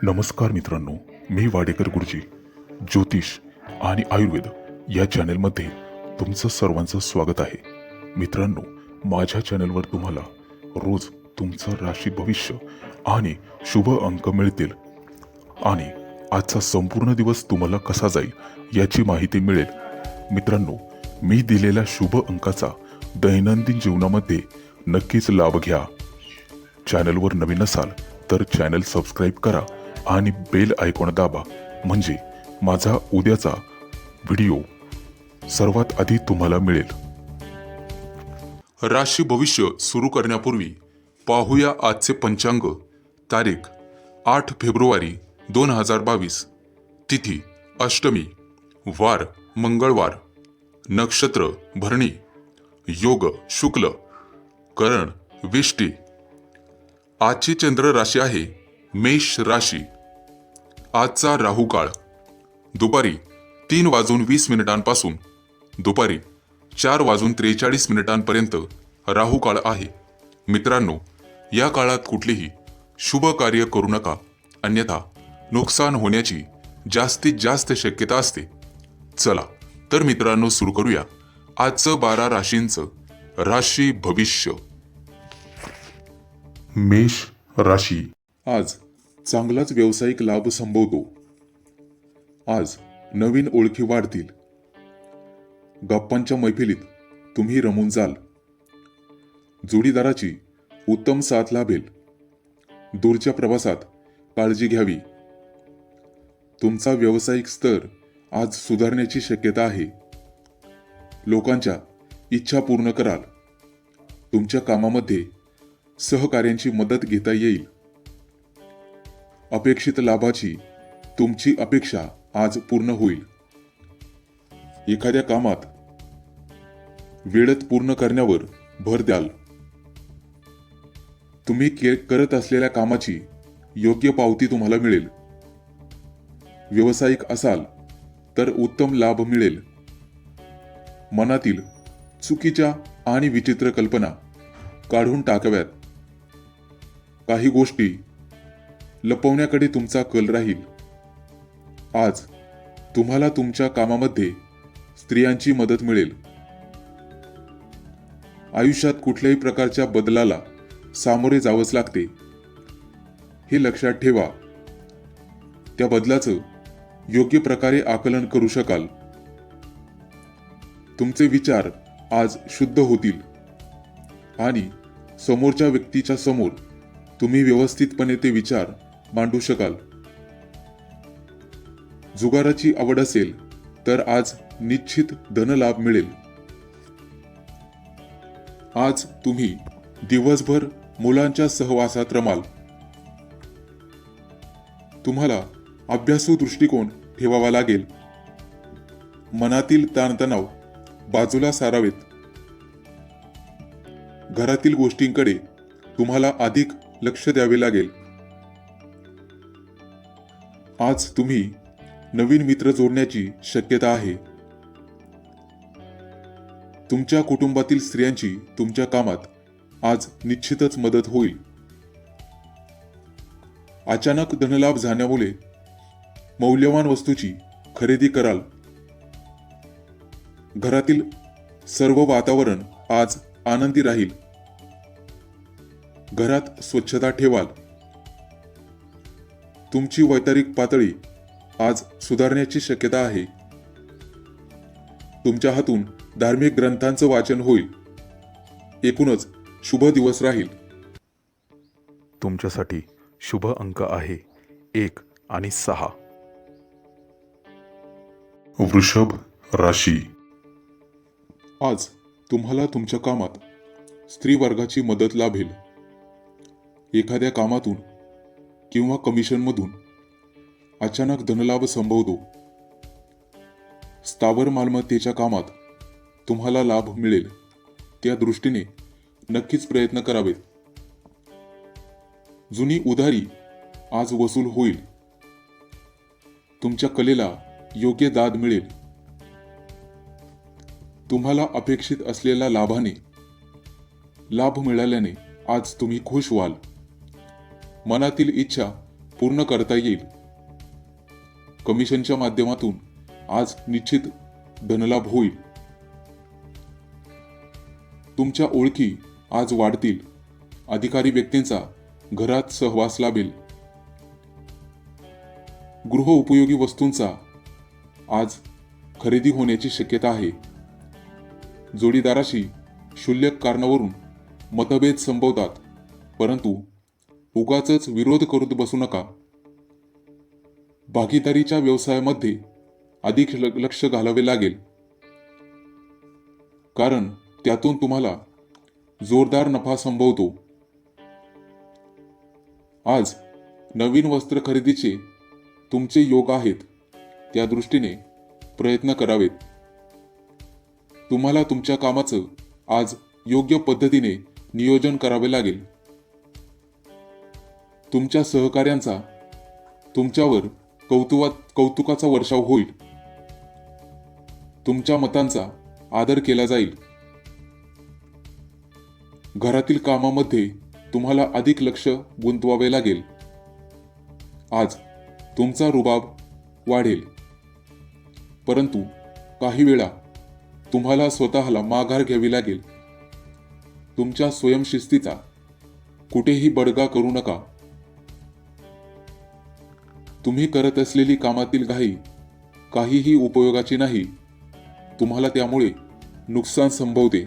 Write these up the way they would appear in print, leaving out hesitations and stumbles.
नमस्कार मित्रांनो, मी वाडेकर गुरुजी ज्योतिष आणि आयुर्वेद या चॅनलमध्ये तुमचं सर्वांचं स्वागत आहे. मित्रांनो, माझ्या चॅनलवर तुम्हाला रोज तुमचं राशी भविष्य आणि शुभ अंक मिळतील आणि आजचा संपूर्ण दिवस तुम्हाला कसा जाईल याची माहिती मिळेल. मित्रांनो, मी दिलेल्या शुभ अंकाचा दैनंदिन जीवनामध्ये नक्कीच लाभ घ्या. चॅनलवर नवीन असाल तर चॅनल सबस्क्राईब करा आणि बेल आयकॉन दाबा, म्हणजे माझा उद्याचा व्हिडिओ सर्वात आधी तुम्हाला मिळेल. राशी भविष्य सुरू करण्यापूर्वी पाहूया आजचे पंचांग. तारीख 8 फेब्रुवारी 2022, तिथी अष्टमी, वार मंगळवार, नक्षत्र भरणी, योग शुक्ल, करण विष्टी. आजची चंद्र राशी आहे मेष राशी. आजचा राहू काळ दुपारी 3:20 पासून दुपारी 4:43 राहू काळ आहे. मित्रांनो, या काळात कुठलेही शुभ कार्य करू नका, अन्यथा नुकसान होण्याची जास्तीत जास्त शक्यता असते. चला तर मित्रांनो, सुरू करूया आजचं 12 राशींचं राशी भविष्य. मेष राशी. आज चांगलाच व्यावसायिक लाभ संभवतो. आज नवीन ओळखी वाढतील. गप्पांच्या मैफिलीत तुम्ही रमून जाल. जोडीदाराची उत्तम साथ लाभेल. दूरच्या प्रवासात काळजी घ्यावी. तुमचा व्यावसायिक स्तर आज सुधारण्याची शक्यता आहे. लोकांच्या इच्छा पूर्ण कराल. तुमच्या कामामध्ये सहकार्यांची मदत घेता येईल. अपेक्षित लाभाची तुमची अपेक्षा आज पूर्ण होईल. एखाद्या कामात वेळेत पूर्ण करण्यावर भर द्याल. तुम्ही करत असलेल्या कामाची योग्य पावती तुम्हाला मिळेल. व्यावसायिक असाल तर उत्तम लाभ मिळेल. मनातील चुकीच्या आणि विचित्र कल्पना काढून टाकाव्यात. काही गोष्टी लपवण्याकडे तुमचा कल राहील. आज तुम्हाला तुमच्या कामामध्ये स्त्रियांची मदत मिळेल. आयुष्यात कुठल्याही प्रकारच्या बदलाला सामोरे जावंच लागते, हे लक्षात ठेवा. त्या बदलाचं योग्य प्रकारे आकलन करू शकाल. तुमचे विचार आज शुद्ध होतील आणि समोरच्या व्यक्तीच्या समोर तुम्ही व्यवस्थितपणे ते विचार मांडू शकाल. जुगाराची आवड असेल तर आज निश्चित धनलाभ मिळेल. आज तुम्ही दिवसभर मुलांच्या सहवासात रमाल. तुम्हाला अभ्यासू दृष्टिकोन ठेवावा लागेल. मनातील ताणतणाव बाजूला सारावेत. घरातील गोष्टींकडे तुम्हाला अधिक लक्ष द्यावे लागेल. आज तुम्ही नवीन मित्र जोडण्याची शक्यता आहे. तुमच्या कुटुंबातील स्त्रियांची तुमच्या कामात आज निश्चितच मदत होईल. अचानक धनलाभ झाल्यामुळे मौल्यवान वस्तूची खरेदी कराल. घरातील सर्व वातावरण आज आनंदी राहील. घरात स्वच्छता ठेवाल. तुमची वैचारिक पातळी आज सुधारण्याची शक्यता आहे. तुमच्या हातून धार्मिक ग्रंथांचं वाचन होईल. एकूणच शुभ दिवस राहील. तुमच्यासाठी शुभ अंक आहे 1 आणि 6. वृषभ राशी. आज तुम्हाला तुमच्या कामात स्त्री वर्गाची मदत लाभेल. एखाद्या कामातून किंवा कमिशनमधून अचानक धनलाभ संभवतो. स्थावर मालमत्तेच्या कामात तुम्हाला लाभ मिळेल. त्या दृष्टीने नक्कीच प्रयत्न करावेत. जुनी उधारी आज वसूल होईल. तुमच्या कलेला योग्य दाद मिळेल. तुम्हाला अपेक्षित असलेल्या लाभ मिळाल्याने आज तुम्ही खुश व्हाल. मनातील इच्छा पूर्ण करता येईल. कमिशनच्या माध्यमातून आज निश्चित धनलाभ होईल. तुमच्या ओळखी आज वाढतील. अधिकारी व्यक्तींचा घरात सहवास लाभेल. गृह उपयोगी वस्तूंचा आज खरेदी होण्याची शक्यता आहे. जोडीदाराशी क्षुल्लक कारणावरून मतभेद संभवतात, परंतु उगाचच विरोध करत बसू नका. भागीदारीच्या व्यवसायामध्ये अधिक लक्ष घालावे लागेल, कारण त्यातून तुम्हाला जोरदार नफा संभवतो. आज नवीन वस्त्र खरेदीचे तुमचे योग आहेत, त्या दृष्टीने प्रयत्न करावेत. तुम्हाला तुमच्या कामाचं आज योग्य पद्धतीने नियोजन करावे लागेल. तुमच्या सहकाऱ्यांचा तुमच्यावर कौतुकाचा वर्षाव होईल. तुमच्या मतांचा आदर केला जाईल. घरातील कामामध्ये तुम्हाला अधिक लक्ष गुंतवावे लागेल. आज तुमचा रुबाब वाढेल, परंतु काही वेळा तुम्हाला स्वतःला माघार घ्यावी लागेल. तुमच्या स्वयंशिस्तीचा कुठेही बडगा करू नका. तुम्ही करत असलेली कामातील घाई काहीही उपयोगाची नाही. तुम्हाला त्यामुळे नुकसान संभवते.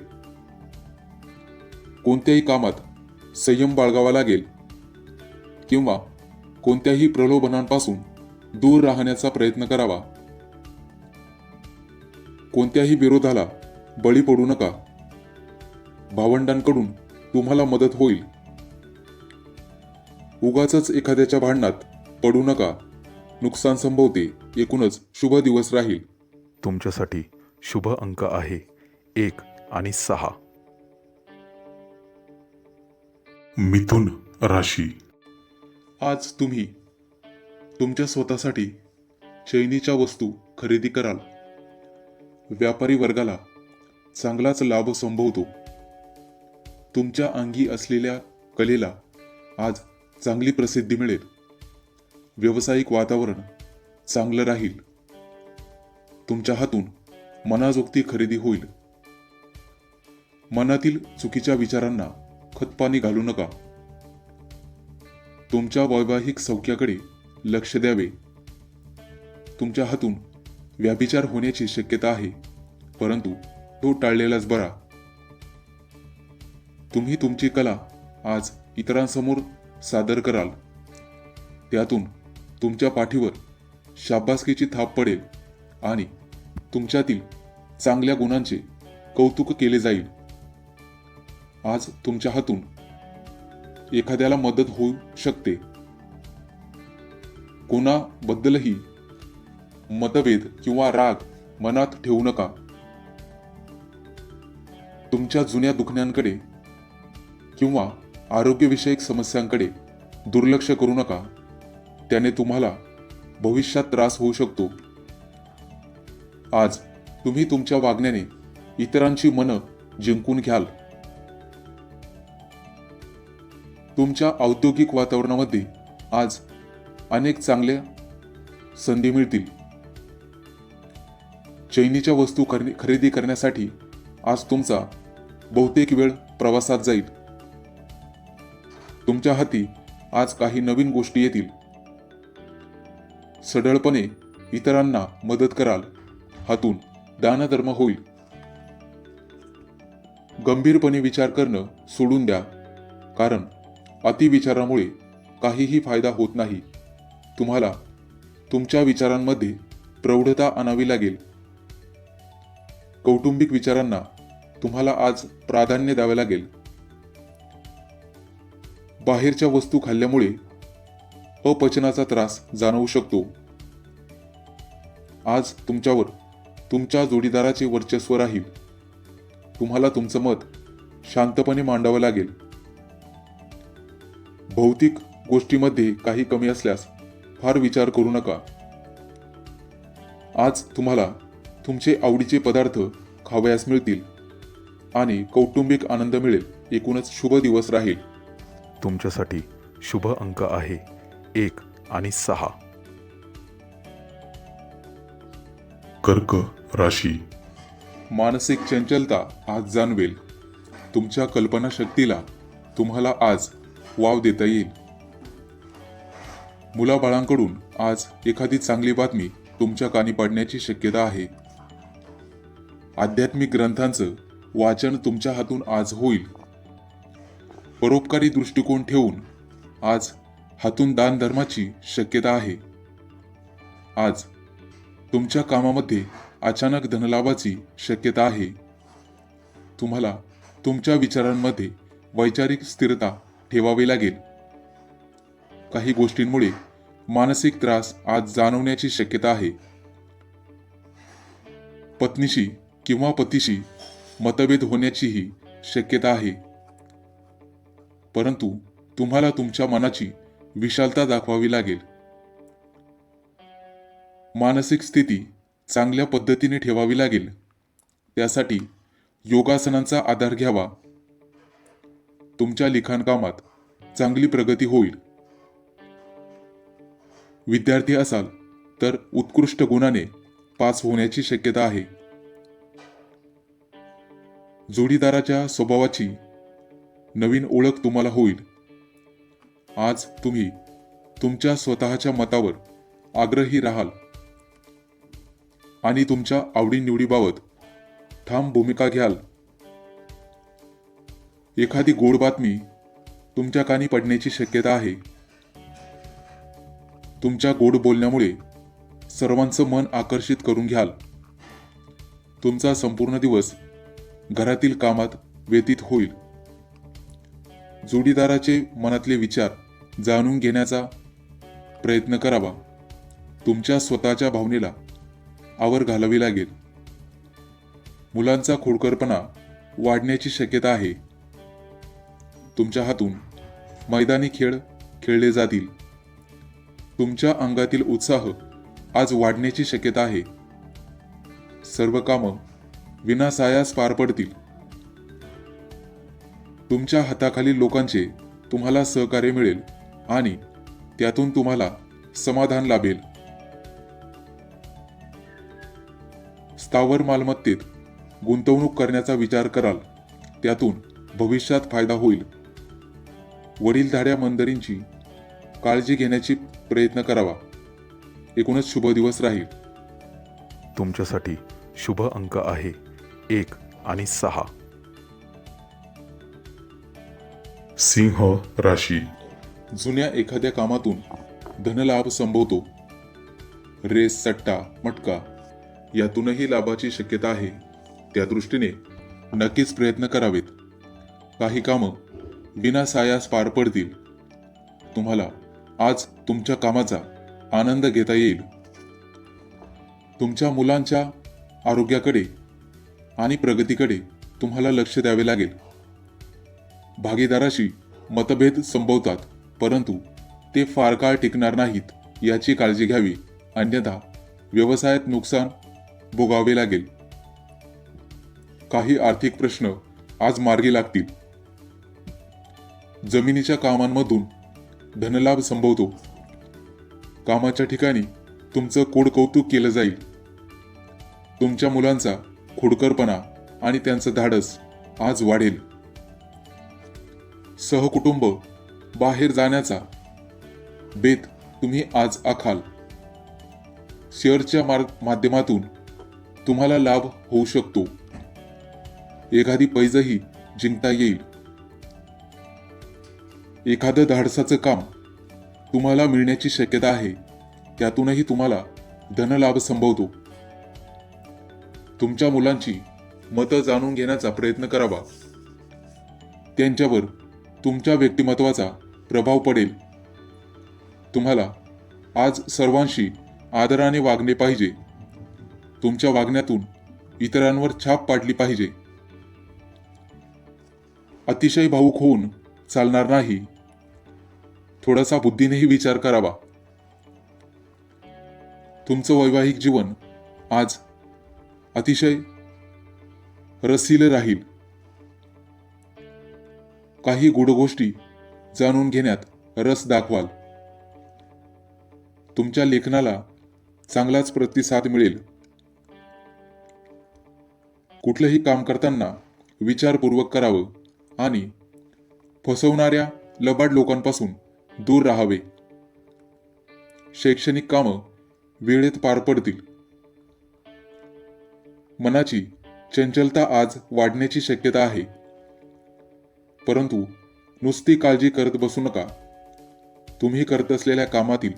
कोणत्याही कामात संयम बाळगावा लागेल किंवा कोणत्याही प्रलोभनांपासून दूर राहण्याचा प्रयत्न करावा. कोणत्याही विरोधाला बळी पडू नका. भावंडांकडून तुम्हाला मदत होईल. उगाचच एखाद्याच्या भांडणात पडू नका. नुकसान संभवते. एकूणच शुभ दिवस राहील. तुमच्यासाठी शुभ अंक आहे 1 आणि 6. मिथुन राशी. आज तुम्ही तुमच्या स्वतःसाठी चैनीच्या वस्तू खरेदी कराल. व्यापारी वर्गाला चांगलाच लाभ संभवतो. तुमच्या अंगी असलेल्या कलेला आज चांगली प्रसिद्धी मिळेल. व्यावसायिक वातावरण चांगलं राहील. तुमच्या हातून मनाजोगती खरेदी होईल. मनातील चुकीच्या विचारांना खतपाणी घालू नका. तुमच्या वैवाहिक सौख्याकडे लक्ष द्यावे. तुमच्या हातून व्याभिचार होण्याची शक्यता आहे, परंतु तो टाळलेलाच बरा. तुम्ही तुमची कला आज इतरांसमोर सादर कराल. त्यातून तुमच्या पाठीवर शाबासकीची थाप पडेल आणि तुमच्यातील चांगल्या गुणांचे कौतुक केले जाईल. आज तुमच्या हातून एखाद्याला मदत होऊ शकते. कोणाबद्दलही मतभेद किंवा राग मनात ठेवू नका. तुमच्या जुन्या दुखण्यांकडे किंवा आरोग्यविषयक समस्यांकडे दुर्लक्ष करू नका. त्याने तुम्हाला भविष्यात त्रास होऊ शकतो. आज तुम्ही तुमच्या वागण्याने इतरांची मनं जिंकून घ्याल. तुमच्या औद्योगिक वातावरणामध्ये आज अनेक चांगल्या संधी मिळतील. चैनीच्या वस्तू खरेदी करण्यासाठी आज तुमचा बहुतेक वेळ प्रवासात जाईल. तुमच्या हाती आज काही नवीन गोष्टी येतील. सढळपणे इतरांना मदत कराल. हातून दानधर्म होईल. गंभीरपणे विचार करणं सोडून द्या, कारण अतिविचारामुळे काहीही फायदा होत नाही. तुम्हाला तुमच्या विचारांमध्ये प्रौढता आणावी लागेल. कौटुंबिक विचारांना तुम्हाला आज प्राधान्य द्यावे लागेल. बाहेरच्या वस्तू खाल्ल्यामुळे अपचनाचा त्रास जाणवू शकतो. आज तुमच्यावर तुमच्या जोडीदाराचे वर्चस्व राहील. तुम्हाला तुमचं मत शांतपणे मांडावं लागेल. भौतिक गोष्टीमध्ये काही कमी असल्यास फार विचार करू नका. आज तुम्हाला तुमचे आवडीचे पदार्थ खावयास मिळतील आणि कौटुंबिक आनंद मिळेल. एकूणच शुभ दिवस राहील. तुमच्यासाठी शुभ अंक आहे 1 आणि 6. कर्क राशी. मानसिक चंचलता आज जाणवेल. तुमच्या कल्पनाशक्तीला तुम्हाला आज वाव देता येईल. मुलाबाळांकडून आज एखादी चांगली बातमी तुमच्या कानी पडण्याची शक्यता आहे. आध्यात्मिक ग्रंथांचं वाचन तुमच्या हातून आज होईल. परोपकारी दृष्टिकोन ठेवून आज हातून दानधर्माची शक्यता आहे. आज तुमच्या कामामध्ये अचानक धनलाभाची शक्यता आहे. तुम्हाला तुमच्या विचारांमध्ये वैचारिक स्थिरता ठेवावी लागेल. काही गोष्टींमुळे मानसिक त्रास आज जाणवण्याची शक्यता आहे. पत्नीशी किंवा पतीशी मतभेद होण्याचीही शक्यता आहे. परंतु तुम्हाला तुमच्या मनाची विशालता दाखवावी लागेल. मानसिक स्थिती चांगल्या पद्धतीने ठेवावी लागेल. त्यासाठी योगासनांचा आधार घ्यावा. तुमच्या लिखाणकामात चांगली प्रगती होईल. विद्यार्थी असाल तर उत्कृष्ट गुणाने पास होण्याची शक्यता आहे. जोडीदाराच्या स्वभावाची नवीन ओळख तुम्हाला होईल. आज तुम्ही तुमच्या स्वतःच्या मतावर आग्रही राहाल आणि तुमच्या आवडीनिवडीबाबत ठाम भूमिका घ्याल. एखादी गोड बातमी तुमच्या कानी पडण्याची शक्यता आहे. तुमच्या गोड बोलण्यामुळे सर्वांचं मन आकर्षित करून घ्याल. तुमचा संपूर्ण दिवस घरातील कामात व्यतीत होईल. जोडीदाराचे मनातले विचार जाणून घेण्याचा प्रयत्न करावा. तुमच्या स्वतःच्या भावनेला आवर घालावी लागेल. मुलांचा खोडकरपणा वाढण्याची शक्यता आहे. तुमच्या हातून मैदानी खेळ खेळले जातील. तुमच्या अंगातील उत्साह आज वाढण्याची शक्यता आहे. सर्व कामं विनासायास पार पडतील. तुमच्या हाताखालील लोकांचे तुम्हाला सहकार्य मिळेल आणि त्यातून तुम्हाला समाधान लाभेल. स्थावर मालमत्तेत गुंतवणूक करण्याचा विचार कराल. त्यातून भविष्यात फायदा होईल. वडीलधाऱ्या मंडळींची काळजी घेण्याची प्रयत्न करावा. एकूणच शुभ दिवस राहील. तुमच्यासाठी शुभ अंक आहे 1 आणि 6. सिंह राशी. जुन्या एखाद्या कामातून धनलाभ संभवतो. रेस, सट्टा, मटका यातूनही लाभाची शक्यता आहे. त्या दृष्टीने नक्कीच प्रयत्न करावेत. काही कामं विनासायास पार पडतील. तुम्हाला आज तुमच्या कामाचा आनंद घेता येईल. तुमच्या मुलांच्या आरोग्याकडे आणि प्रगतीकडे तुम्हाला लक्ष द्यावे लागेल. भागीदाराशी मतभेद संभवतात, परंतु ते फार काळ टिकणार नाहीत याची काळजी घ्यावी. अन्यथा व्यवसायात नुकसान भोगावे लागेल. काही आर्थिक प्रश्न आज मार्गी लागतील. जमिनीच्या कामांमधून धनलाभ संभवतो. कामाच्या ठिकाणी तुमचं कोडकौतुक केलं जाईल. तुमच्या मुलांचा खोडकरपणा आणि त्यांचं धाडस आज वाढेल. सहकुटुंब बाहेर जाण्याचा बेत तुम्ही आज आखाल. शेअरच्या माध्यमातून तुम्हाला लाभ होऊ शकतो. एखादी पैजही जिंकता येईल. एखादं धाडसाचं काम तुम्हाला मिळण्याची शक्यता आहे. त्यातूनही तुम्हाला धनलाभ संभवतो. तुमच्या मुलांची मतं जाणून घेण्याचा प्रयत्न करावा. त्यांच्यावर तुमच्या व्यक्तिमत्वाचा प्रभाव पडेल. तुम्हाला आज सर्वांशी आदराने वागणे पाहिजे. तुमच्या वागण्यातून इतरांवर छाप पाडली पाहिजे. अतिशय भावुक होऊन चालणार नाही. थोडासा बुद्धीनेही विचार करावा. तुमचं वैवाहिक जीवन आज अतिशय रसीलं राहील. काही गूढ गोष्टी जाणून घेण्यात रस दाखवाल. तुमच्या लेखनाला चांगलाच प्रतिसाद मिळेल. कुठलंही काम करताना विचारपूर्वक करावं आणि फसवणाऱ्या लबाड लोकांपासून दूर राहावे. शैक्षणिक कामं वेळेत पार पडतील. मनाची चंचलता आज वाढण्याची शक्यता आहे, परंतु नुसती काळजी करत बसू नका. तुम्ही करत असलेल्या कामातील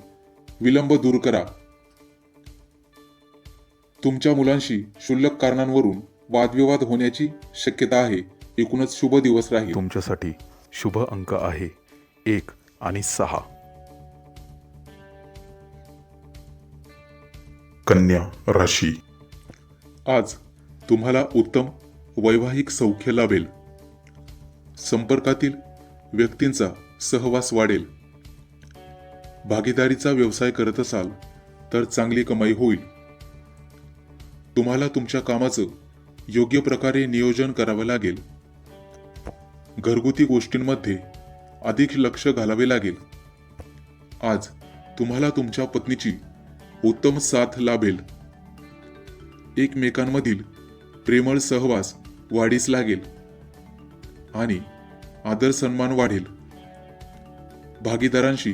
विलंब दूर करा. तुमच्या मुलांशी क्षुल्लक कारणांवरून वादविवाद होण्याची शक्यता आहे. एकूणच शुभ दिवस राहील. तुमच्यासाठी शुभ अंक आहे 1 आणि 6. कन्या राशी. आज तुम्हाला उत्तम वैवाहिक सौख्य लाभेल. संपर्कातील व्यक्तींचा सहवास वाढेल. भागीदारीचा व्यवसाय करत असाल तर चांगली कमाई होईल. तुम्हाला तुमच्या कामाचं योग्य प्रकारे नियोजन करावं लागेल. घरगुती गोष्टींमध्ये अधिक लक्ष घालावे लागेल. आज तुम्हाला तुमच्या पत्नीची उत्तम साथ लाभेल. एकमेकांमधील प्रेमळ सहवास वाढीस लागेल आणि आदर सन्मान वाढेल. भागीदारांशी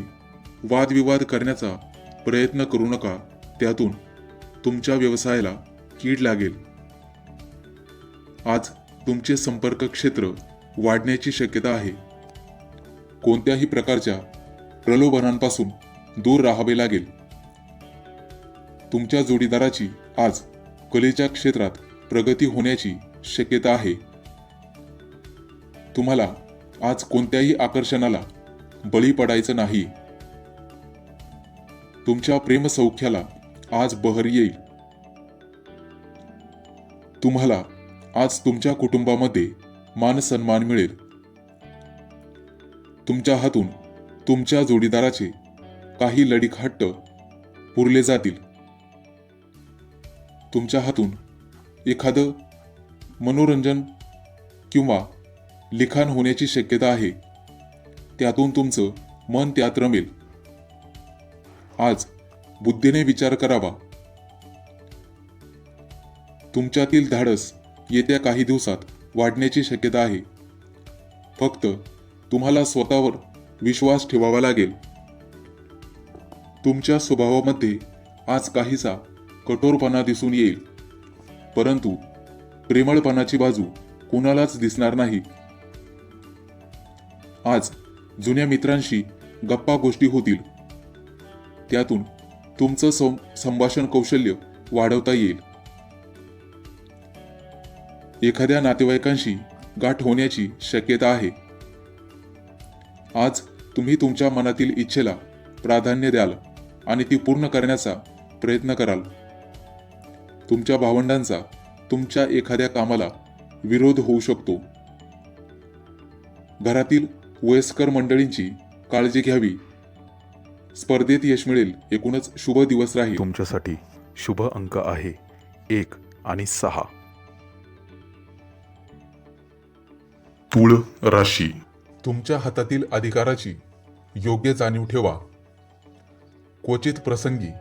वादविवाद करण्याचा प्रयत्न करू नका. त्यातून तुमच्या व्यवसायाला कीड लागेल. आज तुमचे संपर्क क्षेत्र वाढण्याची शक्यता आहे. कोणत्याही प्रकारच्या प्रलोभनांपासून दूर राहावे लागेल. तुमच्या जोडीदाराची आज कलेच्या क्षेत्रात प्रगती होण्याची शक्यता आहे. तुम्हाला आज कोणत्याही आकर्षणाला बळी पडायचं नाही. तुमच्या प्रेमसौख्याला आज बहर येईल. तुम्हाला आज तुमच्या कुटुंबामध्ये मान सन्मान मिळेल. तुमच्या हातून तुमच्या जोडीदाराचे काही लढीक हट्ट पुरले जातील. तुमच्या हातून एखादं मनोरंजन किंवा लिखाण होण्याची शक्यता आहे. त्यातून तुमचं मन त्यात रमेल. आज बुद्धीने विचार करावा. तुमच्यातील धाडस येत्या काही दिवसात वाढण्याची शक्यता आहे. फक्त तुम्हाला स्वतःवर विश्वास ठेवावा लागेल. तुमच्या स्वभावामध्ये आज काहीसा कठोरपणा दिसून येईल, परंतु प्रेमळपणाची बाजू कुणालाच दिसणार नाही. आज जुन्या मित्रांशी गप्पा गोष्टी होतील. त्यातून तुमचं संभाषण कौशल्य वाढवता येईल. एखाद्या नातेवाईकांशी गाठ होण्याची शक्यता आहे. आज तुम्ही तुमच्या मनातील इच्छेला प्राधान्य द्याल आणि ती पूर्ण करण्याचा प्रयत्न कराल. तुमच्या भावंडांचा तुमच्या एखाद्या कामाला विरोध होऊ शकतो. घरातील वयस्कर मंडळींची काळजी घ्यावी. स्पर्धेत यश मिळेल. एकूणच शुभ दिवस राहील. तुमच्यासाठी शुभ अंक आहे 1 आणि 6. तुळ राशी. तुमच्या हातातील अधिकाराची योग्य जाणीव ठेवा. क्वचित प्रसंगी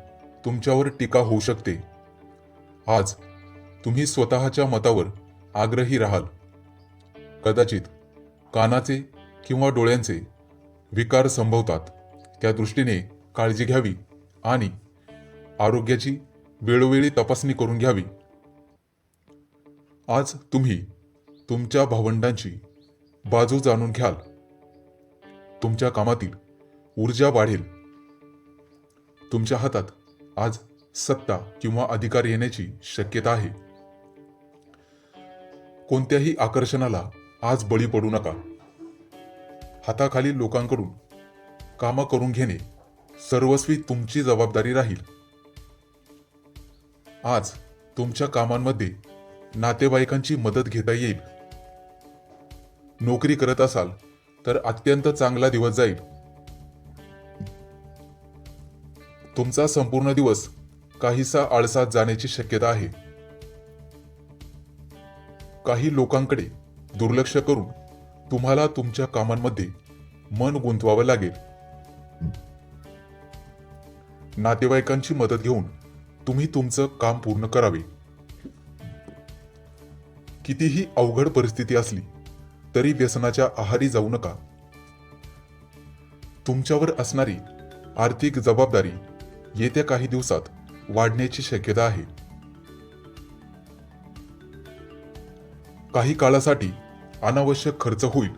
तुमच्यावर टीका होऊ शकते. आज तुम्ही स्वतःच्या मतावर आग्रही राहाल. कदाचित कानाचे किंवा डोळ्यांचे विकार संभवतात. त्या दृष्टीने काळजी घ्यावी आणि आरोग्याची वेळोवेळी तपासणी करून घ्यावी. आज तुम्ही तुमच्या भावंडांची बाजू जाणून घ्याल. तुमच्या कामातील ऊर्जा वाढेल. तुमच्या हातात आज सत्ता किंवा अधिकार येण्याची शक्यता आहे. कोणत्याही आकर्षणाला आज बळी पडू नका. हाताखालील लोकांकडून कामं करून घेणे सर्वस्वी तुमची जबाबदारी राहील. आज तुमच्या कामांमध्ये नातेवाईकांची मदत घेता येईल. नोकरी करत असाल तर अत्यंत चांगला दिवस जाईल. तुमचा संपूर्ण दिवस काहीसा आळसात जाण्याची शक्यता आहे. काही लोकांकडे दुर्लक्ष करून तुम्हाला तुमच्या कामांमध्ये मन गुंतवावं लागेल. नातेवाईकांची मदत घेऊन तुम्ही तुमचं काम पूर्ण करावे. कितीही अवघड परिस्थिती असली तरी व्यसनाच्या आहारी जाऊ नका. तुमच्यावर असणारी आर्थिक जबाबदारी येत्या काही दिवसात वाढण्याची शक्यता आहे. काही काळासाठी अनावश्यक खर्च होईल,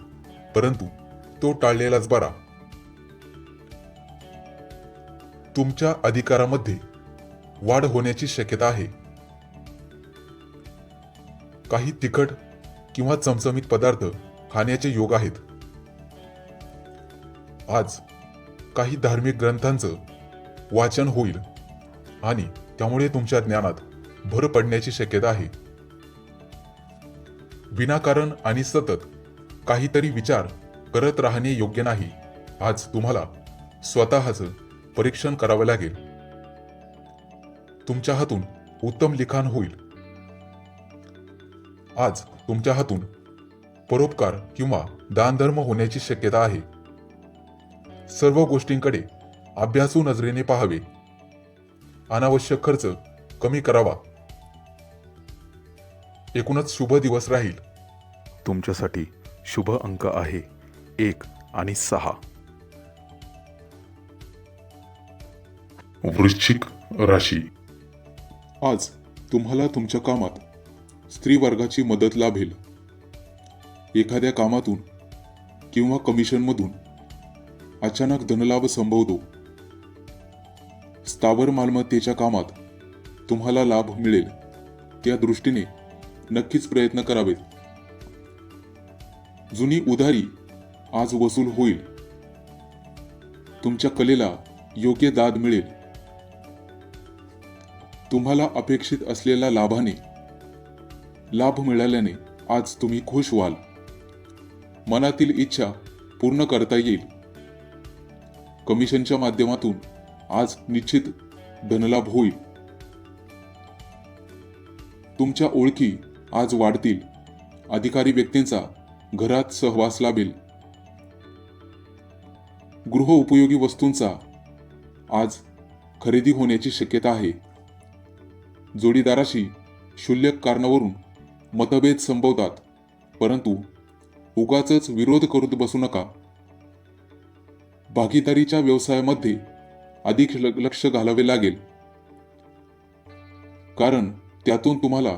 परंतु तो टाळलेलाच बरा. तुमच्या अधिकारामध्ये वाढ होण्याची शक्यता आहे. काही तिखट किंवा चमचमीत पदार्थ खाण्याचे योग आहेत. आज काही धार्मिक ग्रंथांचं वाचन होईल आणि त्यामुळे तुमच्या ज्ञानात भर पडण्याची शक्यता आहे. विनाकारण आणि सतत काहीतरी विचार करत राहणे योग्य नाही. आज तुम्हाला स्वतःचं परीक्षण करावं लागेल. तुमच्या हातून उत्तम लिखाण होईल. आज तुमच्या हातून परोपकार किंवा दानधर्म होण्याची शक्यता आहे. सर्व गोष्टींकडे अभ्यासू नजरेने पाहावे. अनावश्यक खर्च कमी करावा. एकूणच शुभ दिवस राहील. तुमच्यासाठी शुभ अंक आहे 1 आणि 6. वृश्चिक राशी. आज तुम्हाला तुमच्या कामात स्त्री वर्गाची मदत लाभेल. एखाद्या कामातून किंवा कमिशनमधून अचानक धनलाभ संभवतो. स्थावर मालमत्तेच्या कामात तुम्हाला लाभ मिळेल. त्या दृष्टीने नक्कीच प्रयत्न करावेत. जुनी उधारी आज वसूल होईल. तुमच्या कलेला योग्य दाद मिळेल. तुम्हाला अपेक्षित असलेल्या लाभ मिळाल्याने आज तुम्ही खुश व्हाल. मनातील इच्छा पूर्ण करता येईल. कमिशनच्या माध्यमातून आज निश्चित धनलाभ होईल. तुमच्या ओळखी आज वाढतील. अधिकारी व्यक्तींचा घरात सहवास लाभेल. गृह उपयोगी वस्तूंचा आज खरेदी होण्याची शक्यता आहे. जोडीदाराशी क्षुल्लक कारणावरून मतभेद संभवतात, परंतु उगाचच विरोध करत बसू नका. भागीदारीच्या व्यवसायामध्ये अधिक लक्ष घालावे लागेल, कारण त्यातून तुम्हाला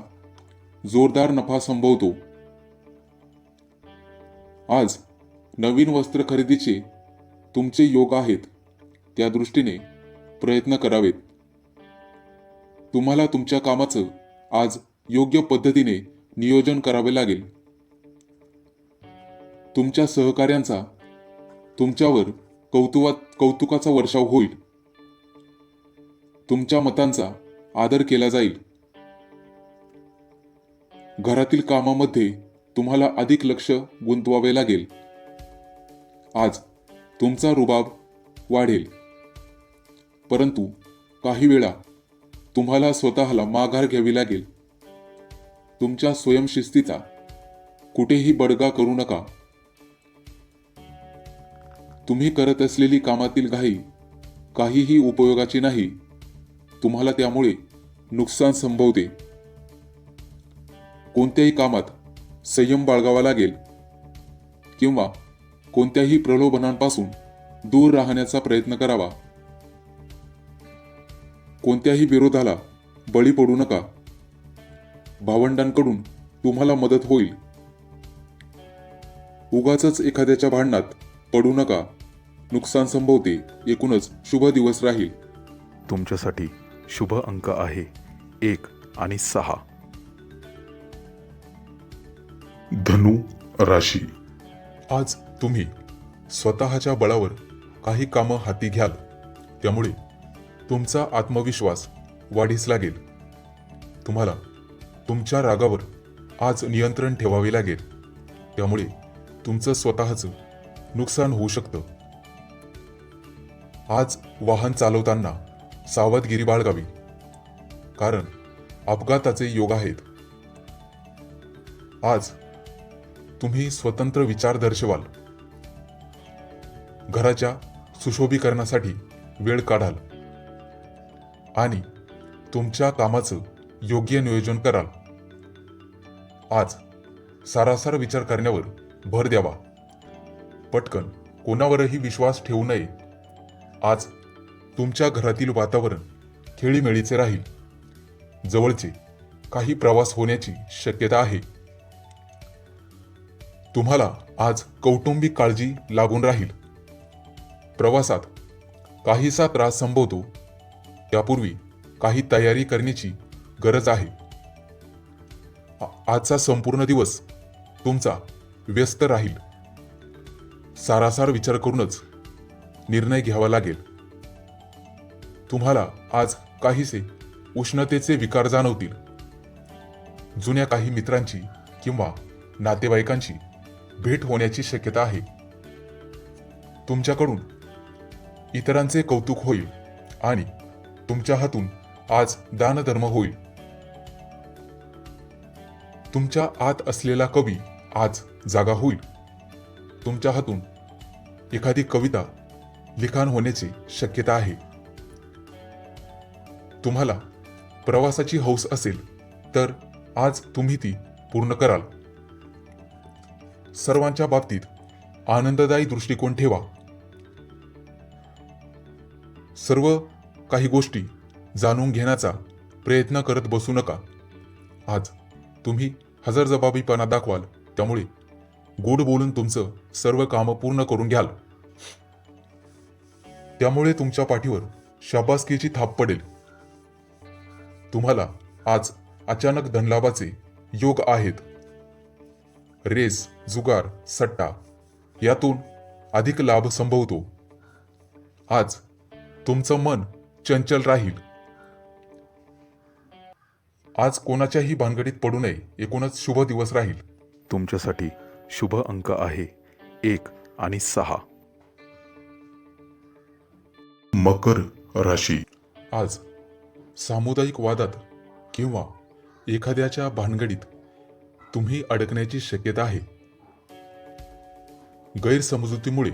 जोरदार नफा संभवतो. आज नवीन वस्त्र खरेदीचे तुमचे योग आहेत. त्या दृष्टीने प्रयत्न करावेत. तुम्हाला तुमच्या कामाचं आज योग्य पद्धतीने नियोजन करावे लागेल. तुमच्या सहकाऱ्यांचा तुमच्यावर कौतुकाचा वर्षाव होईल. तुमच्या मतांचा आदर केला जाईल. घरातील कामामध्ये तुम्हाला अधिक लक्ष गुंतवावे लागेल. आज तुमचा रुबाब वाढेल, परंतु काही वेळा तुम्हाला स्वतःला माघार घ्यावी लागेल. तुमच्या स्वयंशिस्तीचा कुठेही बडगा करू नका. तुम्ही करत असलेली कामातील घाई काहीही उपयोगाची नाही. तुम्हाला त्यामुळे नुकसान संभवते. कोणत्याही कामात संयम बाळगावा लागेल किंवा कोणत्याही प्रलोभनांपासून दूर राहण्याचा प्रयत्न करावा. कोणत्याही विरोधाला बळी पडू नका. भावंडांकडून तुम्हाला मदत होईल. उगाचच एखाद्याच्या भांडणात पडू नका. नुकसान संभवते. एकूणच शुभ दिवस राहील. तुमच्यासाठी शुभ अंक आहे 1 आणि 6. धनु राशी. आज तुम्ही स्वतःच्या बळावर काही कामं हाती घ्याल. त्यामुळे तुमचा आत्मविश्वास वाढीस लागेल. तुम्हाला तुमच्या रागावर आज नियंत्रण ठेवावे लागेल. त्यामुळे तुमचं स्वतःचं नुकसान होऊ शकतं. आज वाहन चालवताना सावधगिरी बाळगावी, कारण अपघाताचे योग आहेत. आज तुम्ही स्वतंत्र विचार दर्शवाल. घराच्या सुशोभीकरणासाठी वेळ काढाल. आणि तुमच्या कामाचं योग्य नियोजन कराल. आज सारासार विचार करण्यावर भर द्यावा. पटकन कोणावरही विश्वास ठेवू नये. आज तुमच्या घरातील वातावरण खेळीमेळीचे राहील. जवळचे काही प्रवास होण्याची शक्यता आहे. तुम्हाला आज कौटुंबिक काळजी लागून राहील. प्रवासात काहीसा त्रास संभवतो. त्यापूर्वी काही तयारी करण्याची गरज आहे. आजचा संपूर्ण दिवस तुमचा व्यस्त राहील. सारासार विचार करूनच निर्णय घ्यावा लागेल. तुम्हाला आज काहीसे उष्णतेचे विकार जाणवतील. जुन्या काही मित्रांची किंवा नातेवाईकांची भेट होण्याची शक्यता आहे. तुमच्याकडून इतरांचे कौतुक होईल आणि तुमच्या हातून आज दानधर्म होईल. तुमच्या आत असलेला कवी आज जागा होईल. तुमच्या हातून एखादी कविता लिखाण होण्याची शक्यता आहे. तुम्हाला प्रवासाची हौस असेल तर आज तुम्ही ती पूर्ण कराल. सर्वांच्या बाबतीत आनंददायी दृष्टिकोन ठेवा. सर्व काही गोष्टी जाणून घेण्याचा प्रयत्न करत बसू नका. आज तुम्ही हजरजबाबीपणा दाखवाल. त्यामुळे गोड बोलून तुमचं सर्व कामं पूर्ण करून घ्याल. त्यामुळे तुमच्या पाठीवर शाबासकीची थाप पडेल. तुम्हाला आज अचानक धनलाभाचे योग आहेत. रेस, जुगार, सट्टा यातून अधिक लाभ संभवतो. आज तुमचं मन चंचल राहील. आज कोणाच्याही भानगडीत पडू नये. एकूणच शुभ दिवस राहील. तुमच्यासाठी शुभ अंक आहे 1 आणि 6. मकर राशी. आज सामुदायिक वादात किंवा एखाद्याच्या भानगडीत तुम्ही अडकण्याची शक्यता आहे. गैरसमजुतीमुळे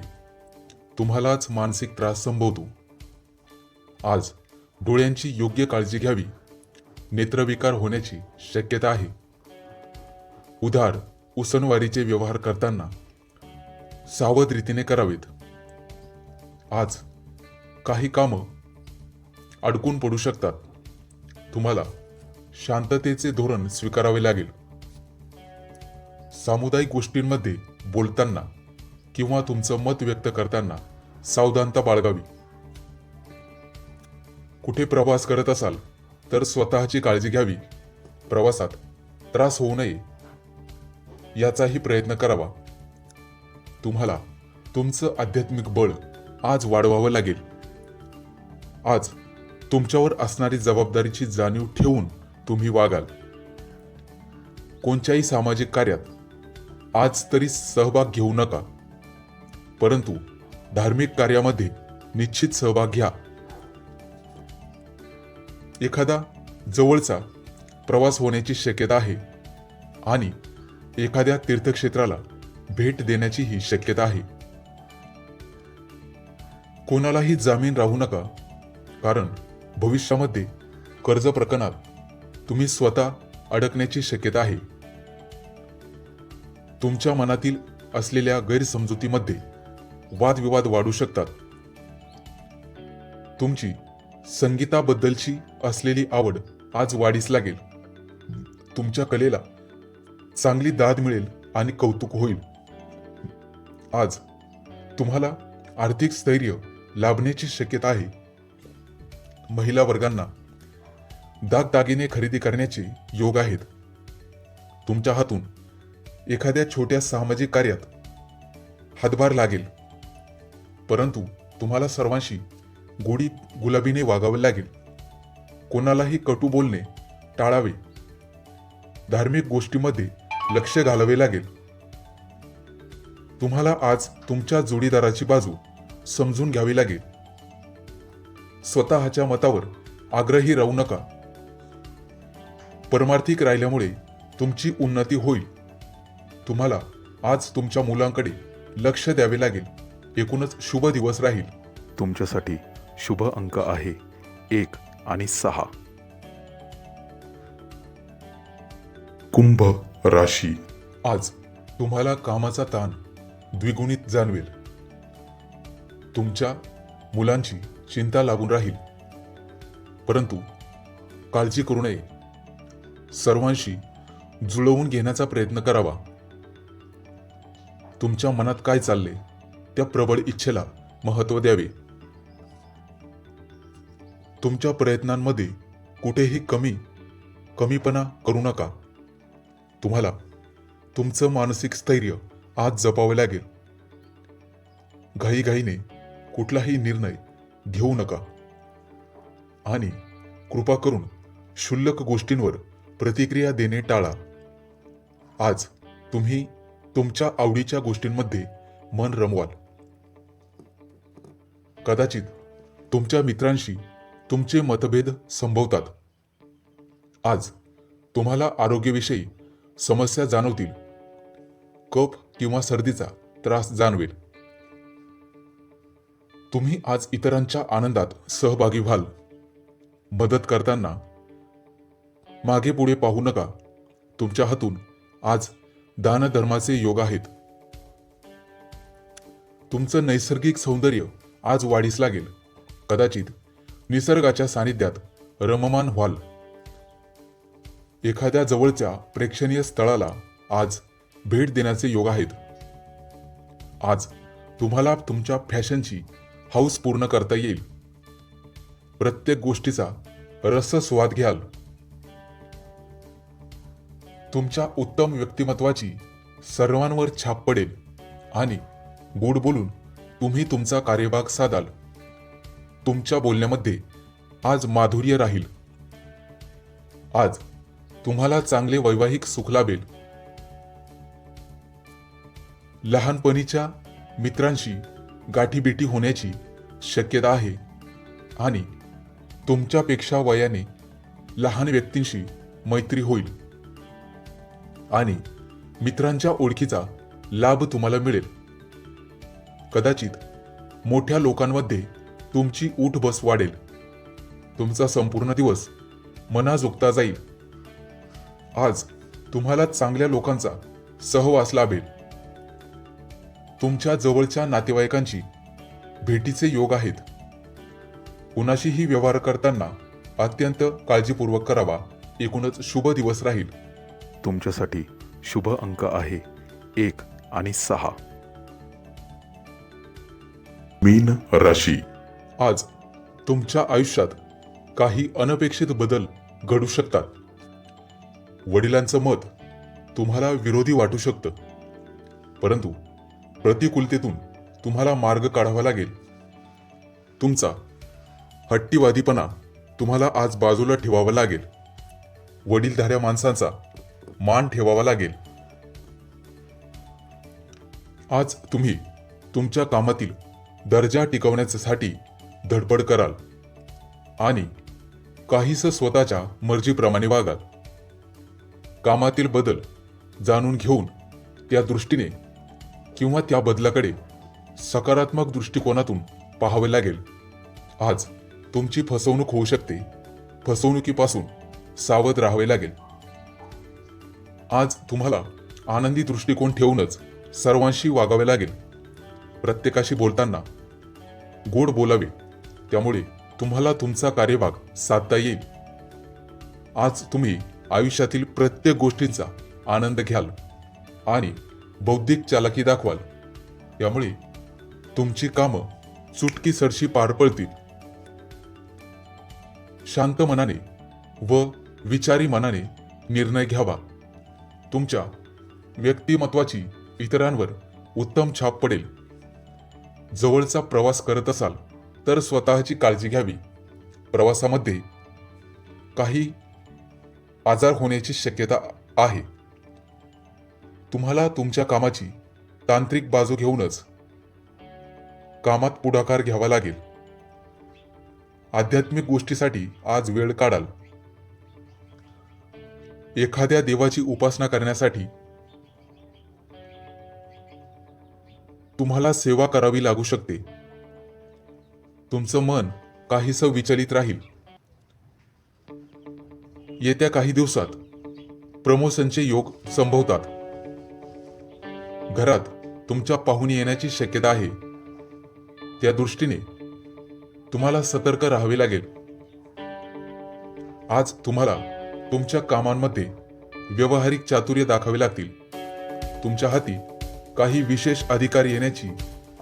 तुम्हालाच मानसिक त्रास संभवतो. आज डोळ्यांची योग्य काळजी घ्यावी. नेत्रविकार होण्याची शक्यता आहे. उधार उसनवारीचे व्यवहार करताना सावध रीतीने करावेत. आज काही कामं अडकून पडू शकतात. तुम्हाला शांततेचे धोरण स्वीकारावे लागेल. सामुदायिक गोष्टींमध्ये बोलताना किंवा तुमचं मत व्यक्त करताना सावधानता बाळगावी. कुठे प्रवास करत असाल तर स्वतःची काळजी घ्यावी. प्रवासात त्रास होऊ नये याचाही प्रयत्न करावा. तुम्हाला तुमचं आध्यात्मिक बळ आज वाढवावं लागेल. आज तुमच्यावर असणारी जबाबदारीची जाणीव ठेवून तुम्ही वागाल. कोणत्याही सामाजिक कार्यात आज तरी सहभाग घेऊ नका, परंतु धार्मिक कार्यामध्ये निश्चित सहभाग घ्या. एखादा जवळचा प्रवास होण्याची शक्यता आहे आणि एखाद्या तीर्थक्षेत्राला भेट देण्याचीही शक्यता आहे. कोणालाही जामीन राहू नका, कारण भविष्यामध्ये कर्ज प्रकरणात तुम्ही स्वतः अडकण्याची शक्यता आहे. तुमच्या मनातील असलेल्या गैरसमजुतीमध्ये वादविवाद वाढू शकतात. तुमची संगीताबद्दलची असलेली आवड आज वाढीस लागेल. तुमच्या कलेला चांगली दाद मिळेल आणि कौतुक होईल. आज तुम्हाला आर्थिक स्थैर्य लाभण्याची शक्यता आहे. महिला वर्गांना दागदागिने खरेदी करण्याचे योग आहेत. तुमच्या हातून एखाद्या छोट्या सामाजिक कार्यात हातभार लागेल, परंतु तुम्हाला सर्वांशी गोडी गुलाबीने वागावे लागेल. कोणालाही कटू बोलणे टाळावे. धार्मिक गोष्टीमध्ये लक्ष घालावे लागेल. तुम्हाला आज तुमच्या जोडीदाराची बाजू समजून घ्यावी लागेल. स्वतःच्या मतावर आग्रही राहू नका. परमार्थिक राहिल्यामुळे तुमची उन्नती होईल. तुम्हाला आज तुमच्या मुलांकडे लक्ष द्यावे लागेल. एकूणच शुभ दिवस राहील. तुमच्यासाठी शुभ अंक आहे 1 आणि 6. कुंभ राशी. आज तुम्हाला कामाचा ताण द्विगुणित जाणवेल. तुमच्या मुलांची चिंता लागून राहील, परंतु काळजी करू नये. सर्वांशी जुळवून घेण्याचा प्रयत्न करावा. तुमच्या मनात काय चालले त्या प्रबळ इच्छेला महत्त्व द्यावे. तुमच्या प्रयत्नांमध्ये कुठेही कमीपणा करू नका. तुम्हाला तुमचं मानसिक स्थैर्य आज जपावे लागेल. घाईघाईने कुठलाही निर्णय घेऊ नका आणि कृपा करून क्षुल्लक गोष्टींवर प्रतिक्रिया देणे टाळा. आज तुम्ही तुमच्या आवडीच्या गोष्टींमध्ये मन रमवाल. कदाचित तुमच्या मित्रांशी तुमचे मतभेद संभवतात. आज तुम्हाला आरोग्याविषयी समस्या जाणवतील. कफ किंवा सर्दीचा त्रास जाणवेल. तुम्ही आज इतरांच्या आनंदात सहभागी व्हाल. मदत करताना मागे पुढे पाहू नका. तुमच्या हातून आज दानधर्माचे योग आहेत. तुमचं नैसर्गिक सौंदर्य आज वाढीस लागेल. कदाचित निसर्गाच्या सानिध्यात रममान व्हाल. एखाद्या जवळच्या प्रेक्षणीय स्थळाला आज भेट देण्याचे योग आहेत. आज तुम्हाला तुमच्या फॅशनची हौस पूर्ण करता येईल. प्रत्येक गोष्टीचा रसस्वाद घ्याल. तुमच्या उत्तम व्यक्तिमत्वाची सर्वांवर छाप पडेल आणि गोड बोलून तुम्ही तुमचा कार्यभाग साधाल. तुमच्या बोलण्यामध्ये आज माधुर्य राहील. आज तुम्हाला चांगले वैवाहिक सुख लाभेल. लहानपणीच्या मित्रांशी गाठीभेटी होण्याची शक्यता आहे आणि तुमच्यापेक्षा वयाने लहान व्यक्तींशी मैत्री होईल आणि मित्रांच्या ओळखीचा लाभ तुम्हाला मिळेल. कदाचित मोठ्या लोकांमध्ये तुमची उठ-बस वाढेल. तुमचा संपूर्ण दिवस मनाजोगता जाईल. आज तुम्हाला चांगल्या लोकांचा सहवास लाभेल. तुमच्या जवळच्या नातेवाईकांची भेटीचे योग आहेत. कुणाशीही व्यवहार करताना अत्यंत काळजीपूर्वक करावा. एकूणच शुभ दिवस राहील. तुमच्यासाठी शुभ अंक आहे 1 आणि 6. मीन राशी. आज तुमच्या आयुष्यात काही अनपेक्षित बदल घडू शकतात. वडिलांचं मत तुम्हाला विरोधी वाटू शकतं, परंतु प्रतिकूलतेतून तुम्हाला मार्ग काढावा लागेल. तुमचा हट्टीवादीपणा तुम्हाला आज बाजूला ठेवावा लागेल. वडीलधाऱ्या माणसांचा मान ठेवावा लागेल. आज तुम्ही तुमच्या कामातील दर्जा टिकवण्यासाठी धडपड कराल आणि काहीसं स्वतःच्या मर्जीप्रमाणे वागाल. कामातील बदल जाणून घेऊन त्या दृष्टीने किंवा त्या बदलाकडे सकारात्मक दृष्टिकोनातून पाहावे लागेल. आज तुमची फसवणूक होऊ शकते. फसवणुकीपासून सावध राहावे लागेल. आज तुम्हाला आनंदी दृष्टिकोन ठेवूनच सर्वांशी वागावे लागेल. प्रत्येकाशी बोलताना गोड बोलावे, त्यामुळे तुम्हाला तुमचा कार्यभाग साधता येईल. आज तुम्ही आयुष्यातील प्रत्येक गोष्टींचा आनंद घ्याल आणि बौद्धिक चालाकी दाखवाल. यामुळे तुमची कामं चुटकीसरशी पार पडतील. शांत मनाने व विचारी मनाने निर्णय घ्यावा. तुमच्या व्यक्तिमत्वाची इतरांवर उत्तम छाप पडेल. जवळचा प्रवास करत असाल तर स्वतःची काळजी घ्यावी. प्रवासामध्ये काही आजार होण्याची शक्यता आहे. तुम्हाला तुमच्या कामाची तांत्रिक बाजू घेऊनच कामात पुढाकार घ्यावा लागेल. आध्यात्मिक गोष्टीसाठी आज वेळ काढाल. एखाद्या देवाची उपासना करण्यासाठी तुम्हाला सेवा करावी लागू शकते. तुमचं मन काहीसं विचलित राहील. येत्या काही दिवसात प्रमोशनचे योग संभवतात. घरात तुमच्या पाहुणे येण्याची शक्यता आहे. त्या दृष्टीने तुम्हाला सतर्क राहावे लागेल. आज तुम्हाला तुमच्या कामांमध्ये व्यावहारिक चातुर्य दाखवावे लागतील. तुमच्या हाती काही विशेष अधिकार येण्याची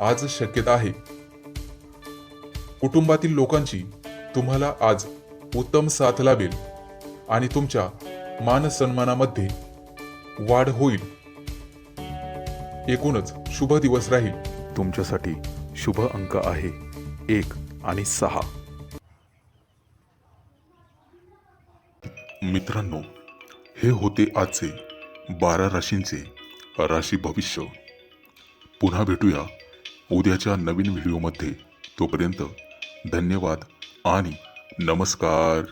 आज शक्यता आहे. कुटुंबातील लोकांची तुम्हाला आज उत्तम साथ लाभेल आणि तुमच्या मान सन्मानामध्ये वाढ होईल. एकूणच शुभ दिवस राहील. तुमच्यासाठी शुभ अंक आहे 1 आणि 6. मित्रांनो, हे होते आजचे 12 राशींचे राशी भविष्य. पुन्हा भेटूया उद्याच्या नवीन व्हिडिओमध्ये. तोपर्यंत धन्यवाद आणि नमस्कार.